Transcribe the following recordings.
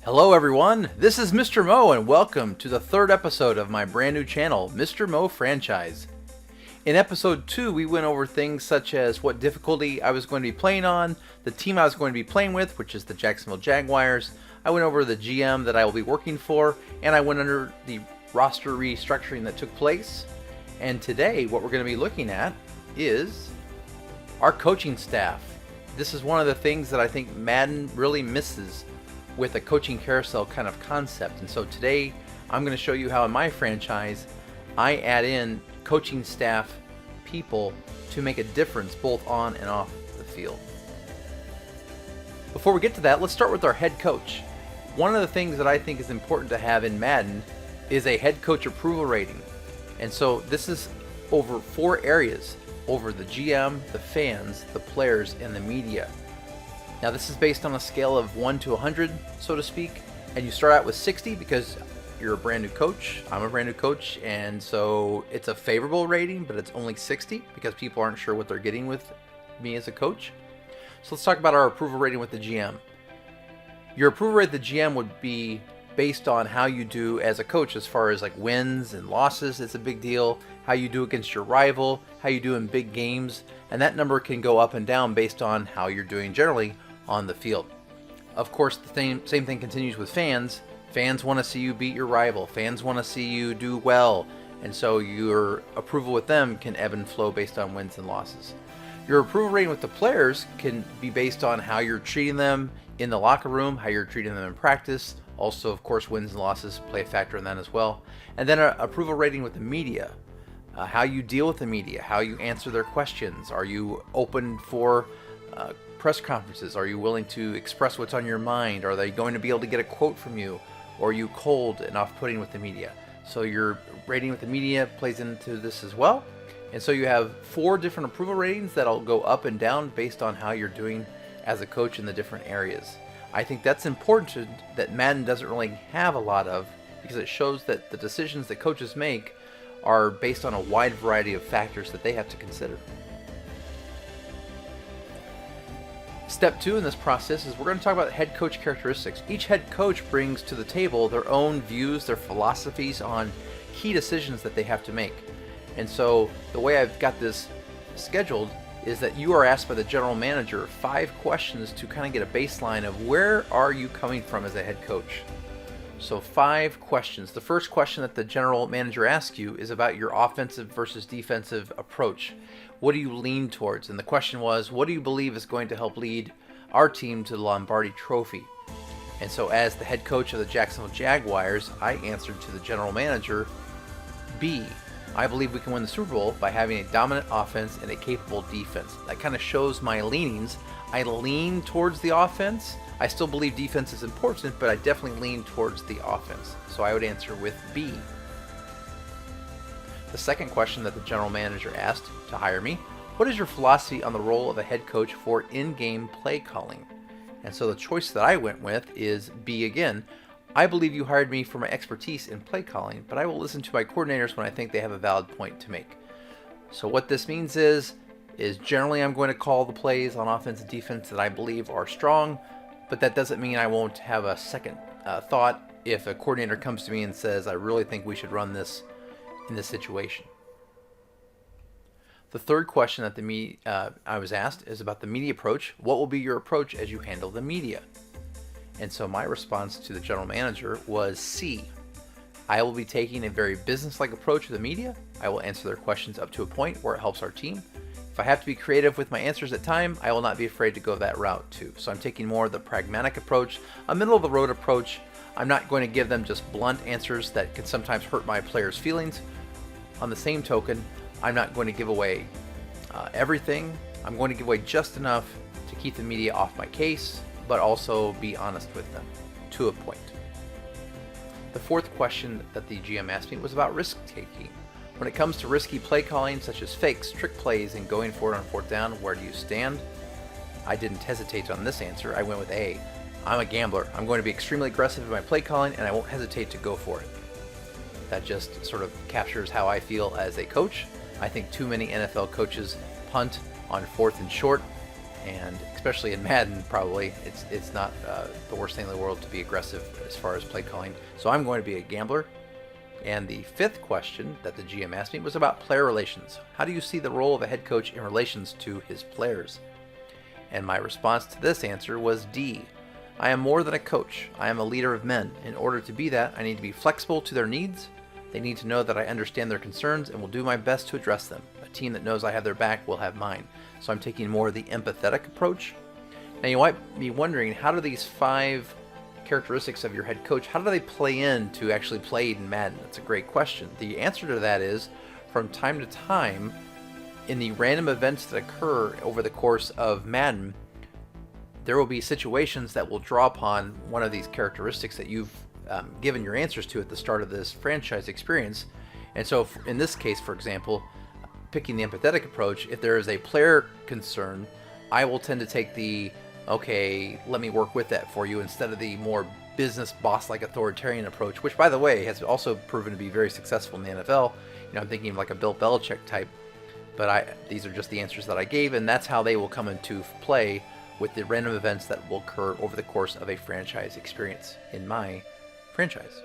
Hello everyone, this is Mr. Mo and welcome to the third episode of my brand new channel, Mr.MoFranchise. In episode 2 we went over things such as what difficulty I was going to be playing on, the team I was going to be playing with, which is the Jacksonville Jaguars. I went over the GM that I will be working for, and I went under the roster restructuring that took place. And today what we're going to be looking at is our coaching staff. This is one of the things that I think Madden really misses with a coaching carousel kind of concept. And so today I'm going to show you how in my franchise I add in coaching staff people to make a difference both on and off the field. Before we get to that, let's start with our head coach. One of the things that I think is important to have in Madden is a head coach approval rating. And so this is over 4 areas: over the GM, the fans, the players, and the media. Now this is based on a scale of 1 to 100, so to speak, and you start out with 60 because you're a brand new coach. I'm a brand new coach, and so it's a favorable rating, but it's only 60 because people aren't sure what they're getting with me as a coach. So let's talk about our approval rating with the GM. Your approval rate with the GM would be based on how you do as a coach, as far as like wins and losses. It's a big deal. How you do against your rival, how you do in big games, and that number can go up and down based on how you're doing generally on the field. Of course, the same thing continues with fans. Fans want to see you beat your rival. Fans want to see you do well, and so your approval with them can ebb and flow based on wins and losses. Your approval rating with the players can be based on how you're treating them in the locker room, how you're treating them in practice. Also, of course, wins and losses play a factor in that as well. And then an approval rating with the media. How you deal with the media, how you answer their questions. Are you open for press conferences? Are you willing to express what's on your mind? Are they going to be able to get a quote from you? Or are you cold and off-putting with the media? So your rating with the media plays into this as well. And so you have 4 different approval ratings that'll go up and down based on how you're doing as a coach in the different areas. I think that's important that Madden doesn't really have a lot of, because it shows that the decisions that coaches make are based on a wide variety of factors that they have to consider. Step 2 in this process is we're going to talk about head coach characteristics. Each head coach brings to the table their own views, their philosophies on key decisions that they have to make. And so the way I've got this scheduled is that you are asked by the general manager 5 questions to kind of get a baseline of where are you coming from as a head coach. So 5 questions. The first question that the general manager asks you is about your offensive versus defensive approach. What do you lean towards? And the question was, what do you believe is going to help lead our team to the Lombardi Trophy? And so as the head coach of the Jacksonville Jaguars, I answered to the general manager, B. I believe we can win the Super Bowl by having a dominant offense and a capable defense. That kind of shows my leanings. I lean towards the offense. I still believe defense is important, but I definitely lean towards the offense. So I would answer with B. The second question that the general manager asked to hire me, what is your philosophy on the role of a head coach for in-game play calling? And so the choice that I went with is B again. I believe you hired me for my expertise in play calling, but I will listen to my coordinators when I think they have a valid point to make. So what this means is generally I'm going to call the plays on offense and defense that I believe are strong, but that doesn't mean I won't have a second thought if a coordinator comes to me and says, I really think we should run this in this situation. The third question that I was asked is about the media approach. What will be your approach as you handle the media? And so my response to the general manager was C. I will be taking a very business-like approach to the media. I will answer their questions up to a point where it helps our team. If I have to be creative with my answers at time, I will not be afraid to go that route too. So I'm taking more of the pragmatic approach, a middle-of-the-road approach. I'm not going to give them just blunt answers that can sometimes hurt my players' feelings. On the same token, I'm not going to give away everything. I'm going to give away just enough to keep the media off my case, but also be honest with them to a point. The fourth question that the GM asked me was about risk-taking. When it comes to risky play calling, such as fakes, trick plays, and going for it on 4th down, where do you stand? I didn't hesitate on this answer. I went with A. I'm a gambler. I'm going to be extremely aggressive in my play calling, and I won't hesitate to go for it. That just sort of captures how I feel as a coach. I think too many NFL coaches punt on 4th and short. and especially in Madden, probably it's not the worst thing in the world to be aggressive as far as play calling. So I'm going to be a gambler. And the fifth question that the GM asked me was about player relations. How do you see the role of a head coach in relations to his players? And my response to this answer was D. I am more than a coach. I am a leader of men. In order to be that, I need to be flexible to their needs. They need to know that I understand their concerns and will do my best to address them. A team that knows I have their back will have mine. So I'm taking more of the empathetic approach. Now you might be wondering, how do these 5 characteristics of your head coach, how do they play into actually played in Madden? That's a great question. The answer to that is, from time to time, in the random events that occur over the course of Madden, there will be situations that will draw upon one of these characteristics that you've given your answers to at the start of this franchise experience. And so in this case, for example, picking the empathetic approach, if there is a player concern, I will tend to take the, okay, let me work with that for you, instead of the more business boss-like authoritarian approach, which, by the way, has also proven to be very successful in the NFL. I'm thinking of like a Bill Belichick type, but these are just the answers that I gave, and that's how they will come into play with the random events that will occur over the course of a franchise experience in my franchise.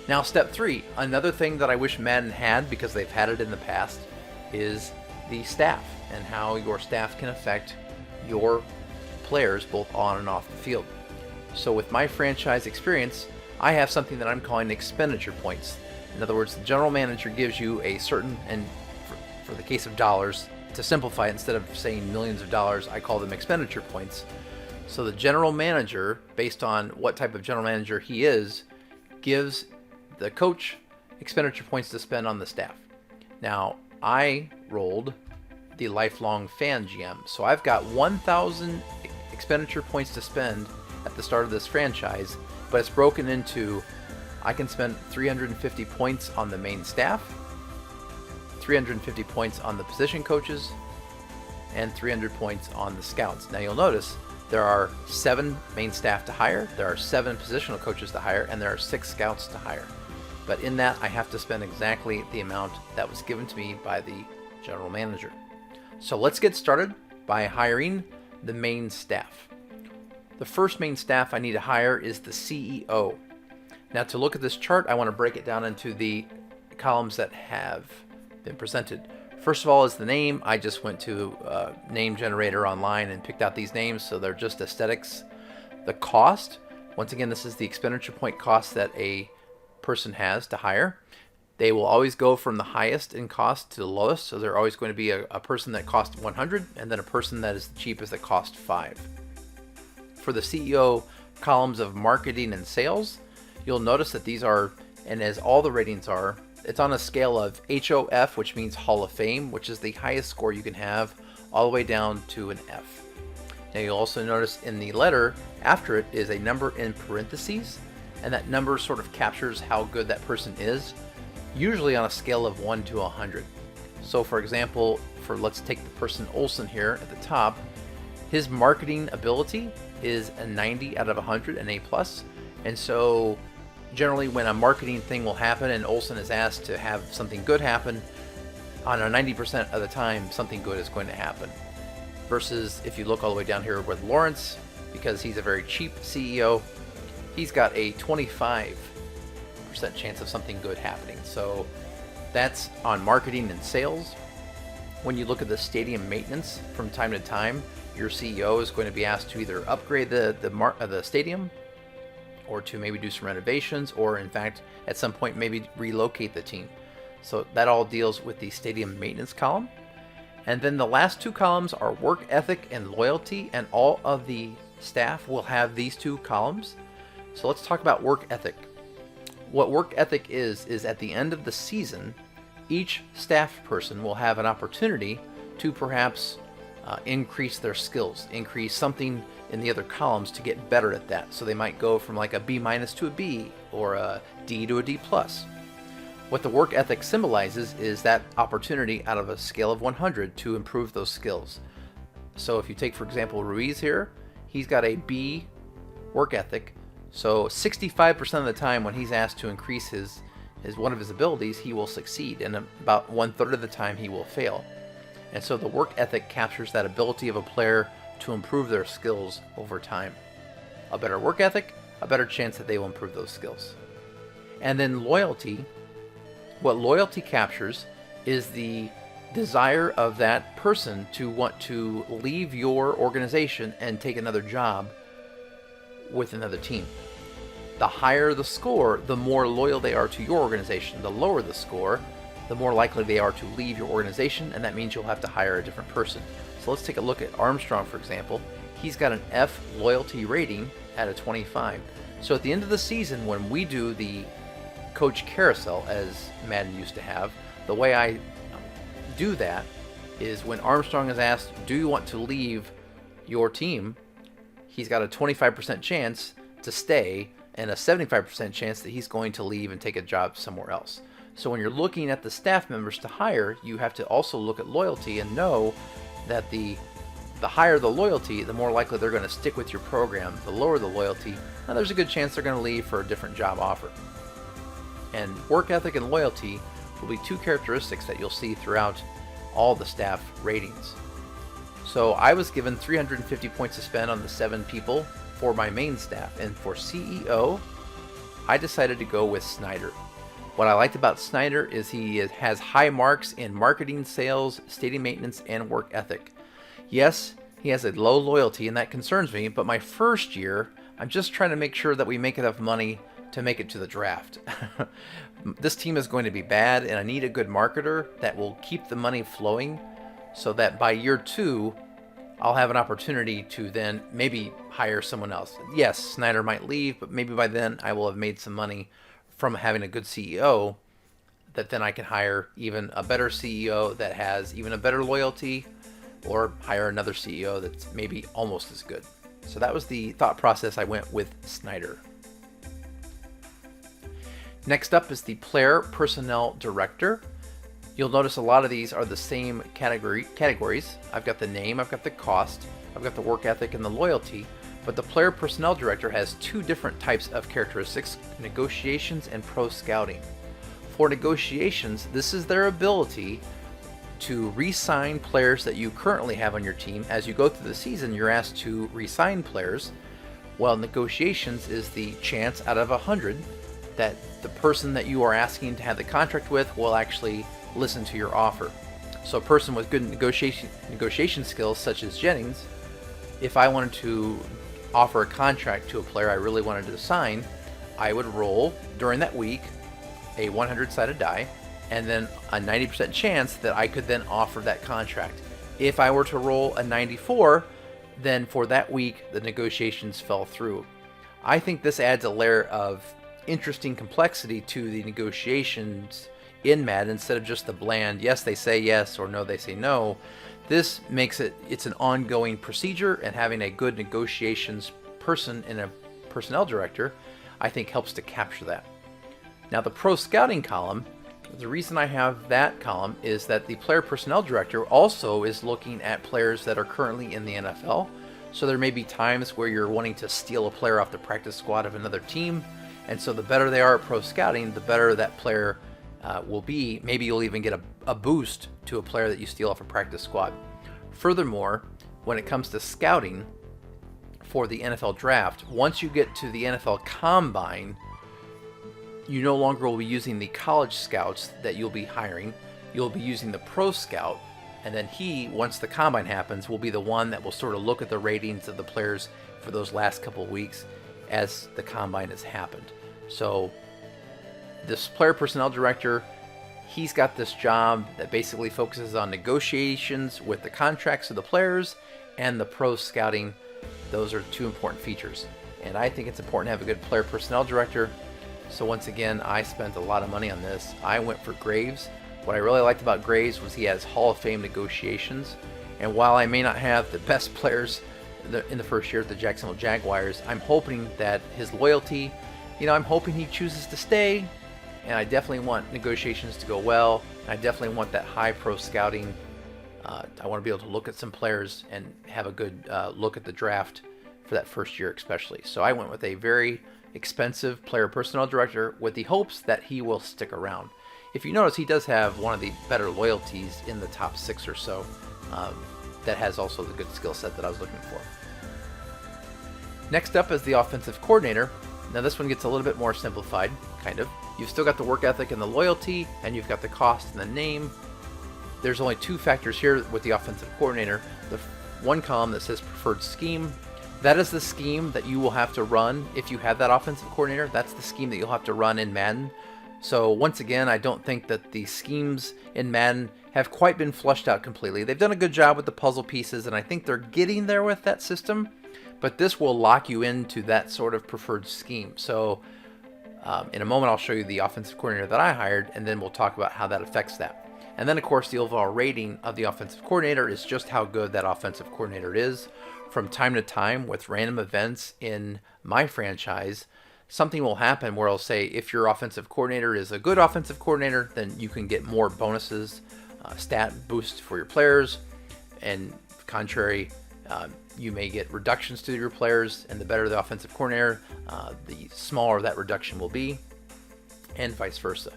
Now, step 3, another thing that I wish Madden had, because they've had it in the past, is the staff and how your staff can affect your players both on and off the field. So with my franchise experience, I have something that I'm calling expenditure points. In other words, the general manager gives you a certain, and for the case of dollars, to simplify it, instead of saying millions of dollars, I call them expenditure points. So the general manager, based on what type of general manager he is, gives the coach expenditure points to spend on the staff. Now, I rolled the lifelong fan GM, so I've got 1,000 expenditure points to spend at the start of this franchise, but it's broken into, I can spend 350 points on the main staff, 350 points on the position coaches, and 300 points on the scouts. Now you'll notice there are 7 main staff to hire, there are 7 positional coaches to hire, and there are 6 scouts to hire. But in that, I have to spend exactly the amount that was given to me by the general manager. So let's get started by hiring the main staff. The first main staff I need to hire is the CEO. Now, to look at this chart, I want to break it down into the columns that have been presented. First of all is the name. I just went to name generator online and picked out these names, so they're just aesthetics. The cost, once again, this is the expenditure point cost that a person has to hire. They will always go from the highest in cost to the lowest, so they're always going to be a person that costs 100 and then a person that is the cheapest that costs 5. For the CEO columns of marketing and sales, you'll notice that these are, and as all the ratings are, it's on a scale of HOF, which means Hall of Fame, which is the highest score you can have, all the way down to an F. Now you'll also notice in the letter after it is a number in parentheses, and that number sort of captures how good that person is, usually on a scale of 1 to 100. So for example, let's take the person Olsen here at the top, his marketing ability is a 90 out of 100, an A+, and so generally when a marketing thing will happen and Olsen is asked to have something good happen, on a 90% of the time something good is going to happen. Versus if you look all the way down here with Lawrence, because he's a very cheap CEO, he's got a 25% chance of something good happening. So that's on marketing and sales. When you look at the stadium maintenance, from time to time, your CEO is going to be asked to either upgrade the stadium, or to maybe do some renovations, or in fact, at some point, maybe relocate the team. So that all deals with the stadium maintenance column. And then the last 2 columns are work ethic and loyalty, and all of the staff will have these 2 columns. So let's talk about work ethic. What work ethic is at the end of the season, each staff person will have an opportunity to perhaps increase their skills, increase something in the other columns to get better at that. So they might go from like a B- to a B, or a D to a D+. What the work ethic symbolizes is that opportunity out of a scale of 100 to improve those skills. So if you take, for example, Ruiz here, he's got a B work ethic. So 65% of the time when he's asked to increase one of his abilities, he will succeed, and about 1/3 of the time he will fail. And so the work ethic captures that ability of a player to improve their skills over time. A better work ethic, a better chance that they will improve those skills. And then loyalty. What loyalty captures is the desire of that person to want to leave your organization and take another job with another team. The higher the score, the more loyal they are to your organization. The lower the score, the more likely they are to leave your organization, and that means you'll have to hire a different person. So let's take a look at Armstrong, for example. He's got an F loyalty rating at a 25. So at the end of the season, when we do the coach carousel, as Madden used to have, the way I do that is when Armstrong is asked, do you want to leave your team? He's got a 25% chance to stay and a 75% chance that he's going to leave and take a job somewhere else. So when you're looking at the staff members to hire, you have to also look at loyalty and know that the higher the loyalty, the more likely they're going to stick with your program. The lower the loyalty, now there's a good chance they're going to leave for a different job offer. And work ethic and loyalty will be two characteristics that you'll see throughout all the staff ratings. So I was given 350 points to spend on the 7 people for my main staff, and for CEO, I decided to go with Snyder. What I liked about Snyder is he has high marks in marketing, sales, stadium maintenance, and work ethic. Yes, he has a low loyalty, and that concerns me, but my first year, I'm just trying to make sure that we make enough money to make it to the draft. This team is going to be bad, and I need a good marketer that will keep the money flowing so that by year 2, I'll have an opportunity to then maybe hire someone else. Yes, Snyder might leave, but maybe by then I will have made some money from having a good CEO that then I can hire even a better CEO that has even a better loyalty, or hire another CEO that's maybe almost as good. So that was the thought process I went with Snyder. Next up is the Player Personnel Director. You'll notice a lot of these are the same categories. I've got the name, I've got the cost, I've got the work ethic and the loyalty, but the Player Personnel Director has 2 different types of characteristics: negotiations and pro scouting. For negotiations, this is their ability to re-sign players that you currently have on your team. As you go through the season, you're asked to re-sign players, while negotiations is the chance out of 100 that the person that you are asking to have the contract with will actually listen to your offer. So a person with good negotiation skills, such as Jennings, if I wanted to offer a contract to a player I really wanted to sign, I would roll during that week a 100-sided die, and then a 90% chance that I could then offer that contract. If I were to roll a 94, then for that week the negotiations fell through. I think this adds a layer of interesting complexity to the negotiations in Madden instead of just the bland yes they say yes or no they say no. This makes it's an ongoing procedure, and having a good negotiations person in a personnel director I think helps to capture that. Now the pro scouting column, the reason I have that column is that the player personnel director also is looking at players that are currently in the NFL. So there may be times where you're wanting to steal a player off the practice squad of another team, and so the better they are at pro scouting, the better that player will be. Maybe you'll even get a boost to a player that you steal off a practice squad. Furthermore, when it comes to scouting for the NFL draft, once you get to the NFL combine, you no longer will be using the college scouts that you'll be hiring. You'll be using the pro scout, and then he, once the combine happens, will be the one that will sort of look at the ratings of the players for those last couple of weeks as the combine has happened. So this player personnel director, he's got this job that basically focuses on negotiations with the contracts of the players and the pro scouting. Those are 2 important features, and I think it's important to have a good player personnel director. So once again, I spent a lot of money on this. I went for Graves. What I really liked about Graves was he has Hall of Fame negotiations, and while I may not have the best players in the first year at the Jacksonville Jaguars, I'm hoping that his loyalty, I'm hoping he chooses to stay, and I definitely want negotiations to go well. I definitely want that high pro scouting. I want to be able to look at some players and have a good look at the draft for that first year especially. So I went with a very expensive player personnel director with the hopes that he will stick around. if you notice, he does have one of the better loyalties in the top 6 or so. That has also the good skill set that I was looking for. Next up is the offensive coordinator. Now this one gets a little bit more simplified, kind of. You've still got the work ethic and the loyalty, and you've got the cost and the name. There's only 2 factors here with the offensive coordinator. The one column that says preferred scheme, that is the scheme that you will have to run if you have that offensive coordinator. That's the scheme that you'll have to run in Madden. So once again, I don't think that the schemes in Madden have quite been flushed out completely. They've done a good job with the puzzle pieces, and I think they're getting there with that system, but this will lock you into that sort of preferred scheme. So in a moment, I'll show you the offensive coordinator that I hired, and then we'll talk about how that affects that. And then, of course, the overall rating of the offensive coordinator is just how good that offensive coordinator is. From time to time, with random events in my franchise, something will happen where I'll say if your offensive coordinator is a good offensive coordinator, then you can get more bonuses, stat boosts for your players, and contrary, you may get reductions to your players, and the better the offensive coordinator, the smaller that reduction will be, and vice versa.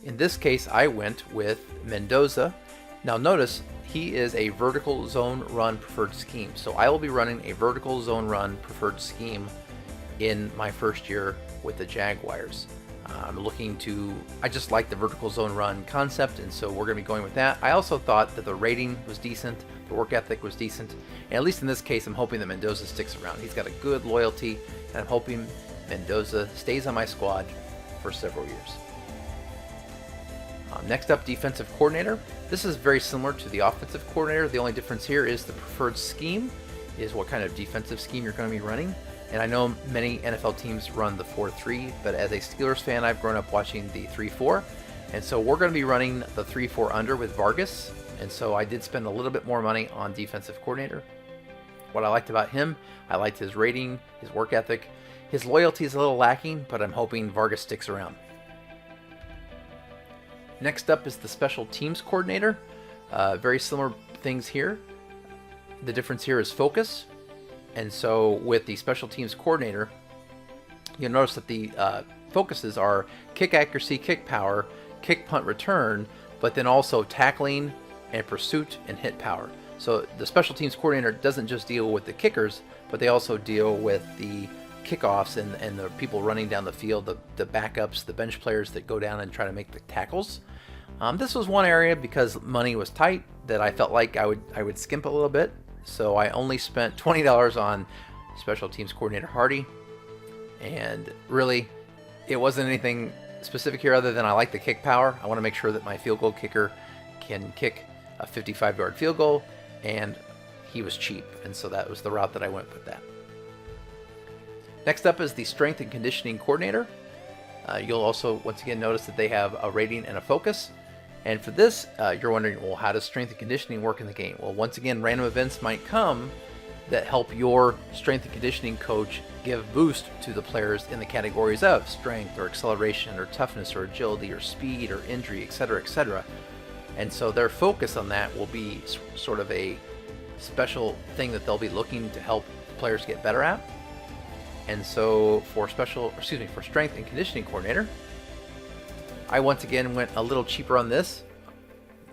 In this case, I went with Mendoza. Now notice, he is a vertical zone run preferred scheme. So I will be running a vertical zone run preferred scheme in my first year with the Jaguars. I just like the vertical zone run concept, and so we're going to be going with that. I also thought that the rating was decent, the work ethic was decent, and at least in this case, I'm hoping that Mendoza sticks around. He's got a good loyalty, and I'm hoping Mendoza stays on my squad for several years. Next up, defensive coordinator. This is very similar to the offensive coordinator. The only difference here is the preferred scheme is what kind of defensive scheme you're going to be running. And I know many NFL teams run the 4-3, but as a Steelers fan, I've grown up watching the 3-4. And so we're going to be running the 3-4 under with Vargas. And so I did spend a little bit more money on defensive coordinator. What I liked about him, I liked his rating, his work ethic. His loyalty is a little lacking, but I'm hoping Vargas sticks around. Next up is the special teams coordinator. Very similar things here. The difference here is focus. And so with the special teams coordinator, you'll notice that the focuses are kick accuracy, kick power, kick punt return, but then also tackling and pursuit and hit power. So the special teams coordinator doesn't just deal with the kickers, but they also deal with the kickoffs and the people running down the field, the backups, the bench players that go down and try to make the tackles. This was one area because money was tight that I felt like I would skimp a little bit. So I only spent $20 on special teams coordinator Hardy, and really it wasn't anything specific here other than I like the kick power. I want to make sure that my field goal kicker can kick a 55-yard field goal, and he was cheap, and so that was the route that I went with that. Next up is the strength and conditioning coordinator. You'll also once again notice that they have a rating and a focus. And for this, you're wondering, well, how does strength and conditioning work in the game? Well, once again, random events might come that help your strength and conditioning coach give boost to the players in the categories of strength or acceleration or toughness or agility or speed or injury, etc., etc. And so their focus on that will be sort of a special thing that they'll be looking to help players get better at. And so for strength and conditioning coordinator, I once again went a little cheaper on this.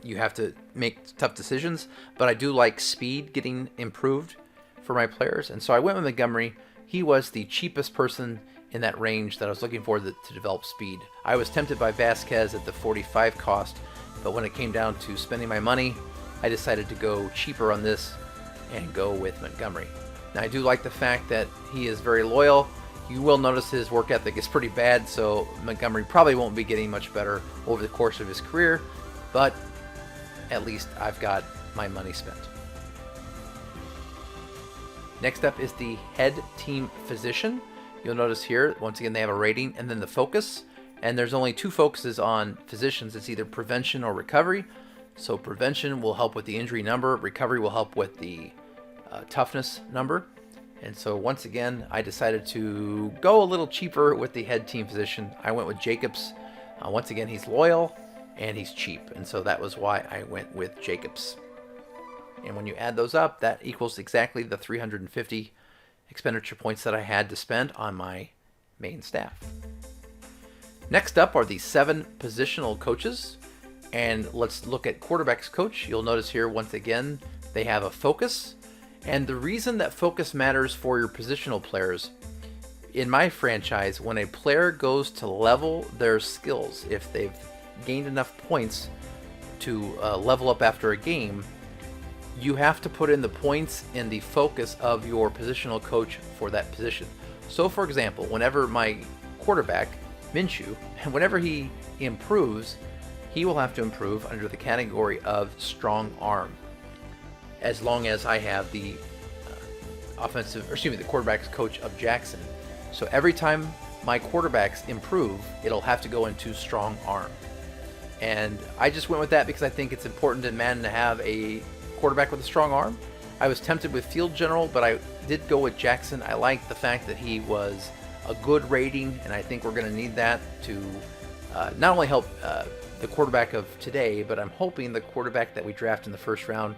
You have to make tough decisions, but I do like speed getting improved for my players. And so I went with Montgomery. He was the cheapest person in that range that I was looking for to develop speed. I was tempted by Vasquez at the 45 cost, but when it came down to spending my money, I decided to go cheaper on this and go with Montgomery. Now I do like the fact that he is very loyal. You will notice his work ethic is pretty bad, so Montgomery probably won't be getting much better over the course of his career, but at least I've got my money spent. Next up is the head team physician. You'll notice here, once again, they have a rating and then the focus, and there's only 2 focuses on physicians. It's either prevention or recovery. So prevention will help with the injury number, recovery will help with the toughness number. And so once again, I decided to go a little cheaper with the head team physician. I went with Jacobs. Once again, he's loyal and he's cheap. And so that was why I went with Jacobs. And when you add those up, that equals exactly the 350 expenditure points that I had to spend on my main staff. Next up are the 7 positional coaches. And let's look at quarterback's coach. You'll notice here, once again, they have a focus. And the reason that focus matters for your positional players, in my franchise, when a player goes to level their skills, if they've gained enough points to level up after a game, you have to put in the points in the focus of your positional coach for that position. So for example, whenever my quarterback, Minshew, whenever he improves, he will have to improve under the category of strong arm, as long as I have the the quarterback's coach of Jackson. So every time my quarterbacks improve, it'll have to go into strong arm. And I just went with that because I think it's important in Madden to have a quarterback with a strong arm. I was tempted with field general, but I did go with Jackson. I like the fact that he was a good rating, and I think we're going to need that to not only help the quarterback of today, but I'm hoping the quarterback that we draft in the first round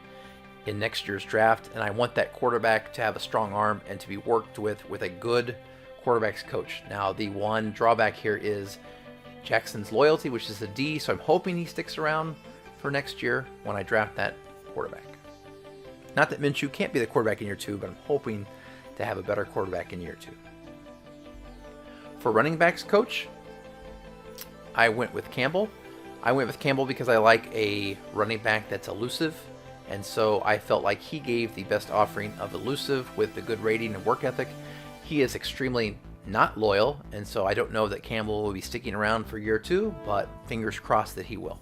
in next year's draft. And I want that quarterback to have a strong arm and to be worked with a good quarterback's coach. Now, the one drawback here is Jackson's loyalty, which is a D, so I'm hoping he sticks around for next year when I draft that quarterback. Not that Minshew can't be the quarterback in year 2, but I'm hoping to have a better quarterback in year 2. For running backs coach, I went with Campbell. I went with Campbell because I like a running back that's elusive, and so I felt like he gave the best offering of elusive with the good rating and work ethic. He is extremely not loyal, and so I don't know that Campbell will be sticking around for year 2, but fingers crossed that he will.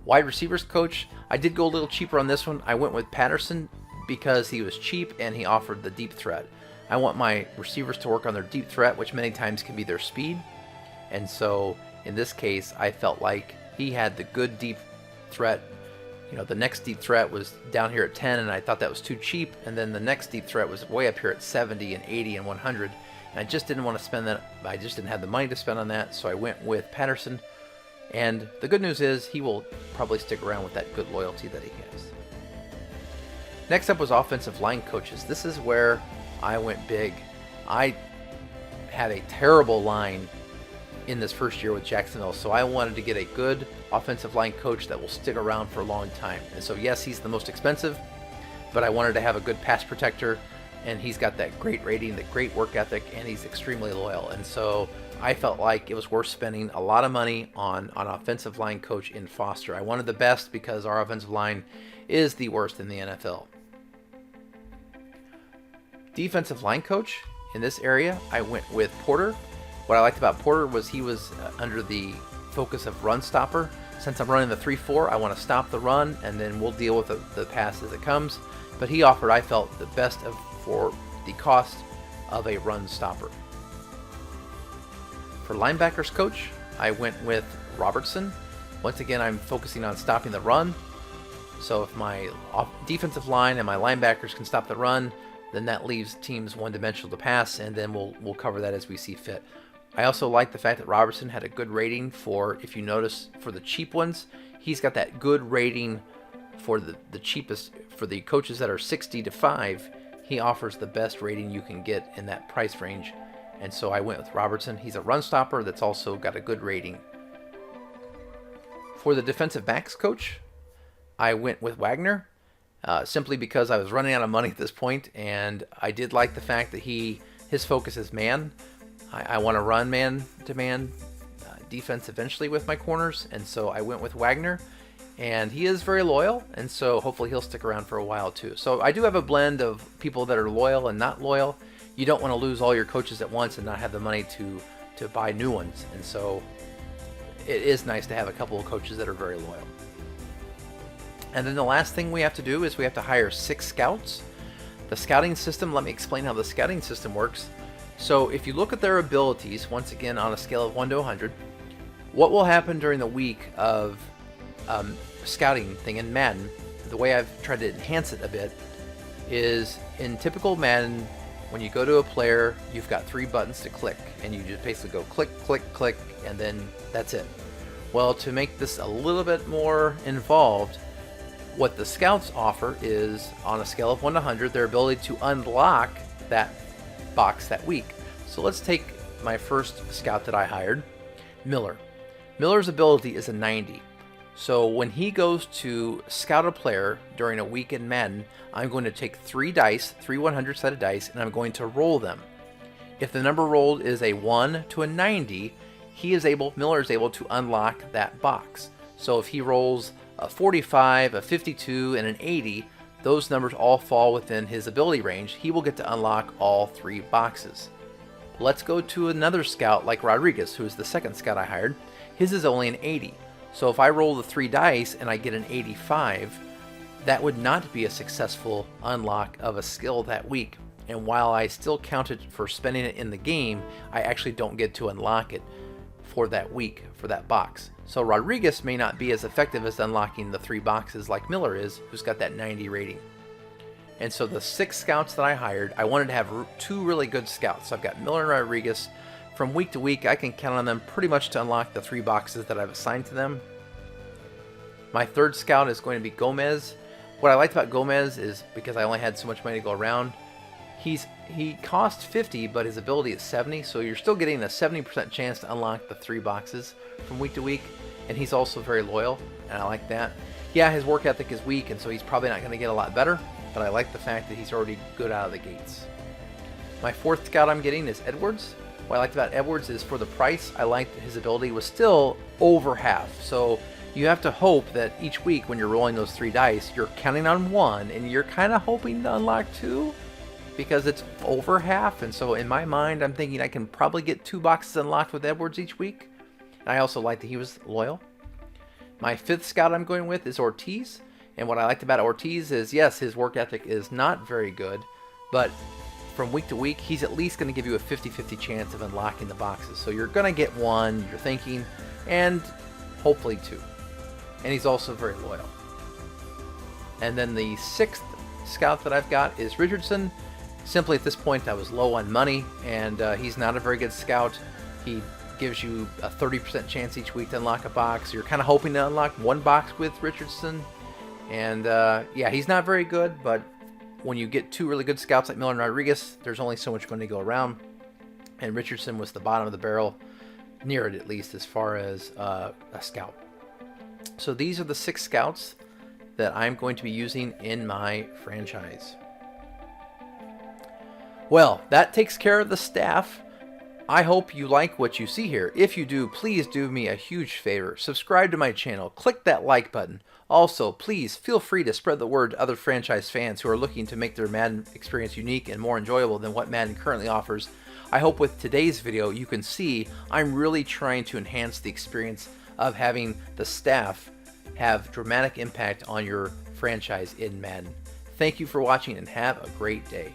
Wide receivers coach, I did go a little cheaper on this one. I went with Patterson because he was cheap and he offered the deep threat. I want my receivers to work on their deep threat, which many times can be their speed. And so in this case, I felt like he had the good deep threat. You know, the next deep threat was down here at 10, and I thought that was too cheap. And then the next deep threat was way up here at 70 and 80 and 100. And I just didn't want to spend that. I just didn't have the money to spend on that. So I went with Patterson. And the good news is he will probably stick around with that good loyalty that he has. Next up was offensive line coaches. This is where I went big. I had a terrible line in this first year with Jacksonville, so I wanted to get a good offensive line coach that will stick around for a long time. And so yes, he's the most expensive, but I wanted to have a good pass protector, and he's got that great rating, that great work ethic, and he's extremely loyal. And so I felt like it was worth spending a lot of money on an offensive line coach in Foster. I wanted the best because our offensive line is the worst in the NFL. Defensive line coach, in this area, I went with Porter. What I liked about Porter was he was under the focus of run stopper. Since I'm running the 3-4, I want to stop the run, and then we'll deal with the pass as it comes. But he offered, I felt, the best for the cost of a run stopper. For linebackers coach, I went with Robertson. Once again, I'm focusing on stopping the run. So if my defensive line and my linebackers can stop the run, then that leaves teams one-dimensional to pass, and then we'll cover that as we see fit. I also like the fact that Robertson had a good rating for, if you notice, for the cheap ones. He's got that good rating for the cheapest, for the coaches that are 60 to 5. He offers the best rating you can get in that price range. And so I went with Robertson. He's a run stopper that's also got a good rating. For the defensive backs coach, I went with Wagner. Simply because I was running out of money at this point, and I did like the fact that his focus is man. I want to run man-to-man defense eventually with my corners, and so I went with Wagner, and he is very loyal, and so hopefully he'll stick around for a while too. So I do have a blend of people that are loyal and not loyal. You don't want to lose all your coaches at once and not have the money to buy new ones, and so it is nice to have a couple of coaches that are very loyal. And then the last thing we have to do is we have to hire 6 scouts. The scouting system, let me explain how the scouting system works. So if you look at their abilities, once again on a scale of 1 to 100, what will happen during the week of scouting thing in Madden, the way I've tried to enhance it a bit, is in typical Madden, when you go to a player, you've got 3 buttons to click, and you just basically go click, click, click, and then that's it. Well, to make this a little bit more involved, what the scouts offer is, on a scale of 1 to 100, their ability to unlock that box that week. So let's take my first scout that I hired, Miller. Miller's ability is a 90. So when he goes to scout a player during a week in Madden, I'm going to take 3 dice, 3 100-sided dice, and I'm going to roll them. If the number rolled is a 1 to a 90, Miller is able to unlock that box. So if he rolls a 45, a 52, and an 80, those numbers all fall within his ability range. He will get to unlock all 3 boxes. Let's go to another scout like Rodriguez, who is the second scout I hired. His is only an 80. So if I roll the 3 dice and I get an 85, that would not be a successful unlock of a skill that week. And while I still count it for spending it in the game, I actually don't get to unlock it for that week, for that box. So Rodriguez may not be as effective as unlocking the 3 boxes like Miller is, who's got that 90 rating. And so the 6 scouts that I hired, I wanted to have 2 really good scouts. So I've got Miller and Rodriguez. From week to week, I can count on them pretty much to unlock the 3 boxes that I've assigned to them. My third scout is going to be Gomez. What I liked about Gomez is because I only had so much money to go around, he costs 50, but his ability is 70, so you're still getting a 70% chance to unlock the 3 boxes from week to week, and he's also very loyal, and I like that. Yeah, his work ethic is weak, and so he's probably not going to get a lot better, but I like the fact that he's already good out of the gates. My fourth scout I'm getting is Edwards. What I liked about Edwards is for the price, I liked his ability was still over half, so you have to hope that each week when you're rolling those 3 dice, you're counting on 1, and you're kind of hoping to unlock 2, because it's over half. And so in my mind, I'm thinking I can probably get 2 boxes unlocked with Edwards each week. And I also liked that he was loyal. My 5th scout I'm going with is Ortiz. And what I liked about Ortiz is, yes, his work ethic is not very good, but from week to week, he's at least going to give you a 50-50 chance of unlocking the boxes. So you're going to get 1, you're thinking, and hopefully 2. And he's also very loyal. And then the 6th scout that I've got is Richardson. Simply at this point, I was low on money, and he's not a very good scout. He gives you a 30% chance each week to unlock a box. You're kind of hoping to unlock 1 box with Richardson. And yeah, he's not very good, but when you get 2 really good scouts like Miller and Rodriguez, there's only so much going to go around. And Richardson was the bottom of the barrel, near it at least, as far as a scout. So these are the 6 scouts that I'm going to be using in my franchise. Well, that takes care of the staff. I hope you like what you see here. If you do, please do me a huge favor. Subscribe to my channel. Click that like button. Also, please feel free to spread the word to other franchise fans who are looking to make their Madden experience unique and more enjoyable than what Madden currently offers. I hope with today's video you can see I'm really trying to enhance the experience of having the staff have dramatic impact on your franchise in Madden. Thank you for watching and have a great day.